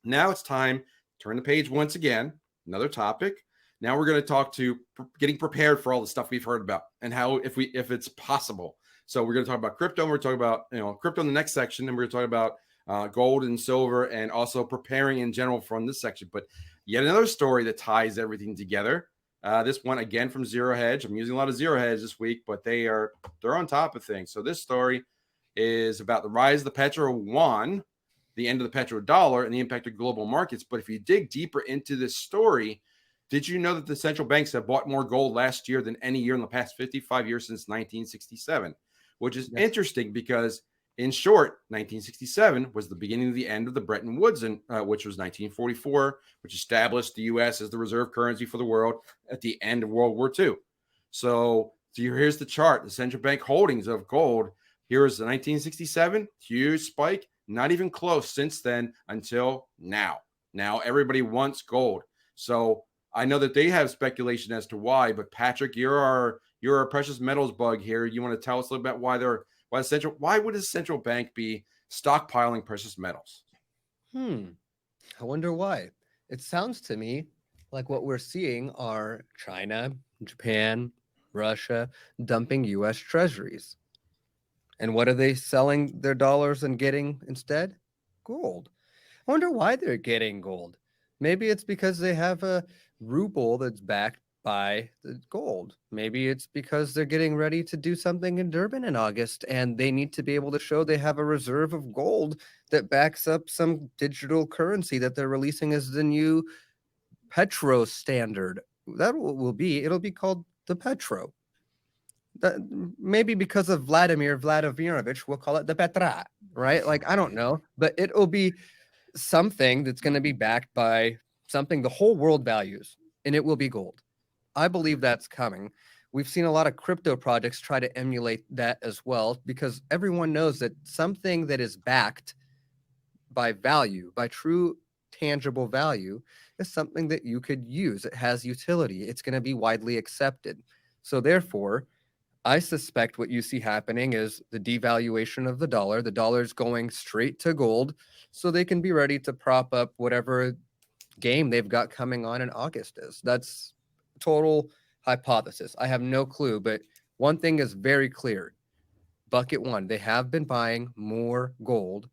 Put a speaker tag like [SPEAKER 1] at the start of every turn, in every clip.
[SPEAKER 1] Now it's time, turn the page once again, another topic. Now we're going to talk to getting prepared for all the stuff we've heard about and how if it's possible. So we're going to talk about crypto. And we're talking about crypto in the next section, and we're going to talk about gold and silver, and also preparing in general from this section. But yet another story that ties everything together. This one again from Zero Hedge. I'm using a lot of Zero Hedge this week, but they're on top of things. So this story is about the rise of the petro yuan, the end of the petrodollar, and the impact of global markets. But if you dig deeper into this story, did you know that the central banks have bought more gold last year than any year in the past 55 years since 1967? Which is interesting because, in short, 1967 was the beginning of the end of the Bretton Woods, which was 1944, which established the U.S. as the reserve currency for the world at the end of World War II. So here's the chart, the central bank holdings of gold. Here is the 1967, huge spike, not even close since then until now. Now everybody wants gold. So I know that they have speculation as to why, but Patrick, you're our precious metals bug here. You want to tell us a little bit why would a central bank be stockpiling precious metals?
[SPEAKER 2] I wonder why. It sounds to me like what we're seeing are China, Japan, Russia dumping US treasuries. And what are they selling their dollars and getting instead? Gold. I wonder why they're getting gold. Maybe it's because they have a ruble that's backed by the gold. Maybe it's because they're getting ready to do something in Durban in August and they need to be able to show they have a reserve of gold that backs up some digital currency that they're releasing as the new petro standard. That will be, it'll be called the petro. That, maybe because of Vladimir Vladimirovich, we'll call it the Petra, right? Like, I don't know, but it'll be something that's going to be backed by something the whole world values, and it will be gold. I believe that's coming. We've seen a lot of crypto projects try to emulate that as well, because everyone knows that something that is backed by value, by true tangible value, is something that you could use. It has utility. It's going to be widely accepted. So therefore, I suspect what you see happening is the devaluation of the dollar. The dollar is going straight to gold so they can be ready to prop up whatever game they've got coming on in August is. That's total hypothesis. I have no clue, but one thing is very clear. Bucket one, they have been buying more gold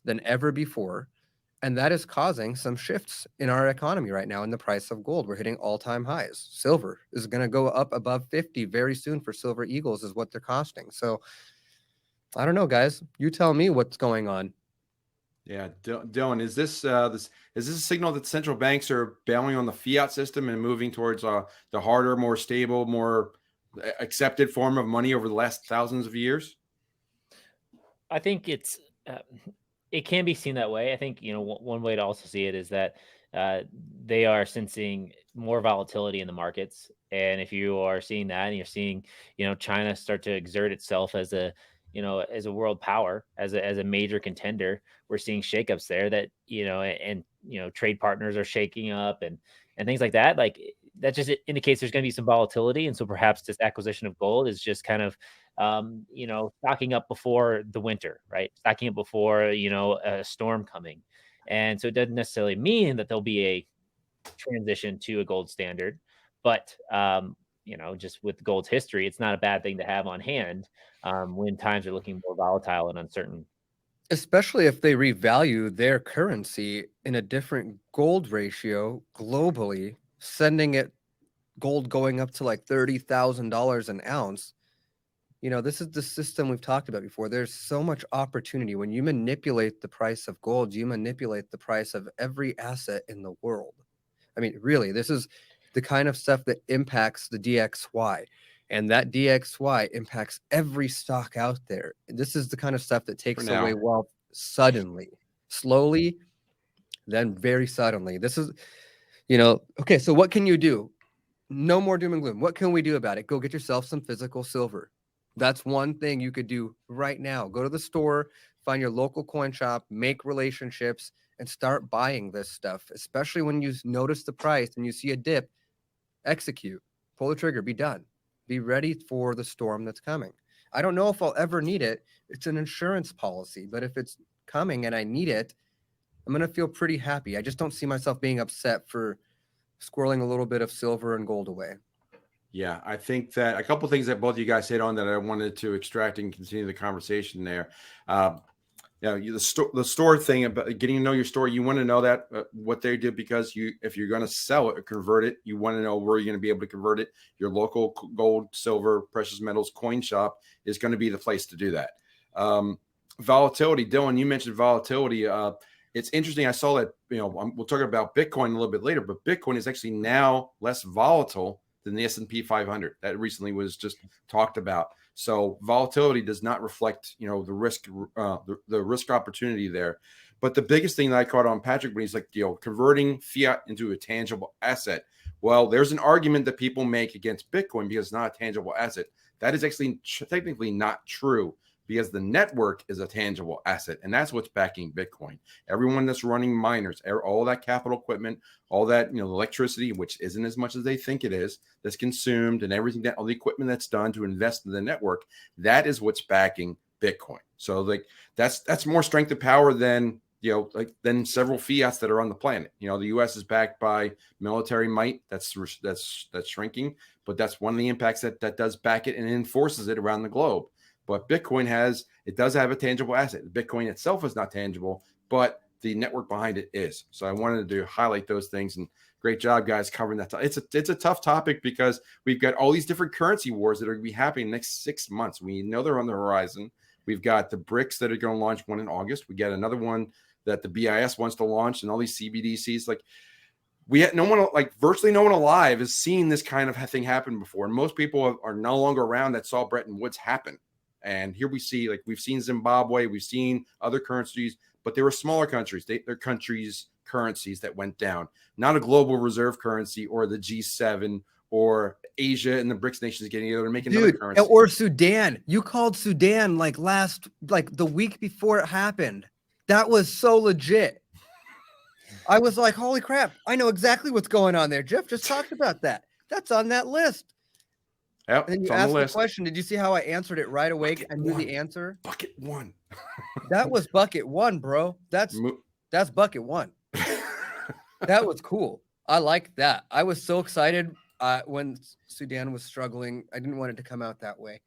[SPEAKER 2] than ever before. And that is causing some shifts in our economy right now in the price of gold. We're hitting all-time highs. Silver is going to go up above 50 very soon for silver eagles is what they're costing. So I don't know, guys. You tell me what's going on.
[SPEAKER 1] Yeah, Dylan, is this a signal that central banks are bailing on the fiat system and moving towards the harder, more stable, more accepted form of money over the last thousands of years?
[SPEAKER 3] I think it can be seen that way. I think one way to also see it is that they are sensing more volatility in the markets, and if you are seeing that, and you're seeing China start to exert itself as a as a world power, as a major contender, we're seeing shakeups there that and trade partners are shaking up and things like that. Like that just indicates there's going to be some volatility, and so perhaps this acquisition of gold is just kind of stocking up before the winter, right? Stocking up before, a storm coming. And so it doesn't necessarily mean that there'll be a transition to a gold standard, but, just with gold's history, it's not a bad thing to have on hand when times are looking more volatile and uncertain.
[SPEAKER 2] Especially if they revalue their currency in a different gold ratio globally, sending it gold going up to like $30,000 an ounce. This is the system we've talked about before. There's so much opportunity. When you manipulate the price of gold, you manipulate the price of every asset in the world. I mean, really, this is the kind of stuff that impacts the DXY. And that DXY impacts every stock out there. This is the kind of stuff that takes away wealth suddenly, slowly, then very suddenly. This is, okay, so what can you do? No more doom and gloom. What can we do about it? Go get yourself some physical silver. That's one thing you could do right now. Go to the store, find your local coin shop, make relationships, and start buying this stuff, especially when you notice the price and you see a dip. Execute, pull the trigger, be done. Be ready for the storm that's coming. I don't know if I'll ever need it. It's an insurance policy, but if it's coming and I need it, I'm going to feel pretty happy. I just don't see myself being upset for squirreling a little bit of silver and gold away.
[SPEAKER 1] Yeah, I think that a couple of things that both of you guys hit on that I wanted to extract and continue the conversation there. The store thing about getting to know your store, you want to know that what they did, because if you're going to sell it or convert it, you want to know where you're going to be able to convert it. Your local gold, silver, precious metals coin shop is going to be the place to do that. Volatility, Dylan, you mentioned volatility. It's interesting. I saw that, we'll talk about Bitcoin a little bit later, but Bitcoin is actually now less volatile than the S&P 500 that recently was just talked about. So volatility does not reflect, the risk, the risk opportunity there. But the biggest thing that I caught on Patrick when he's like, converting fiat into a tangible asset. Well, there's an argument that people make against Bitcoin because it's not a tangible asset. That is actually technically not true, because the network is a tangible asset, and that's what's backing Bitcoin. Everyone that's running miners, all that capital equipment, all that, electricity, which isn't as much as they think it is, that's consumed, and everything, that all the equipment that's done to invest in the network, that is what's backing Bitcoin. So that's more strength of power than than several fiats that are on the planet. The U.S. is backed by military might that's shrinking, but that's one of the impacts that does back it and enforces it around the globe. But Bitcoin does have a tangible asset. Bitcoin itself is not tangible, but the network behind it is. So I wanted to highlight those things, and great job, guys, covering that. It's a tough topic because we've got all these different currency wars that are going to be happening in the next 6 months. We know they're on the horizon. We've got the BRICS that are going to launch one in August. We got another one that the BIS wants to launch, and all these CBDCs. Virtually no one alive has seen this kind of thing happen before. And most people are no longer around that saw Bretton Woods happen. And here we see, we've seen Zimbabwe, we've seen other currencies, but they were smaller countries. They're countries' currencies that went down, not a global reserve currency or the G7 or Asia and the BRICS nations getting together and making another currency.
[SPEAKER 2] Or Sudan. You called Sudan the week before it happened. That was so legit. I was like, holy crap, I know exactly what's going on there. Jeff just talked about that. That's on that list.
[SPEAKER 1] Yep,
[SPEAKER 2] and then you asked the question. Did you see how I answered it right away? I knew the answer.
[SPEAKER 1] Bucket one.
[SPEAKER 2] That was bucket one, bro. That's bucket one. That was cool. I liked that. I was so excited when Sudan was struggling. I didn't want it to come out that way.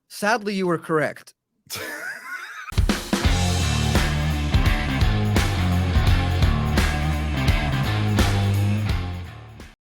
[SPEAKER 2] Sadly, you were correct.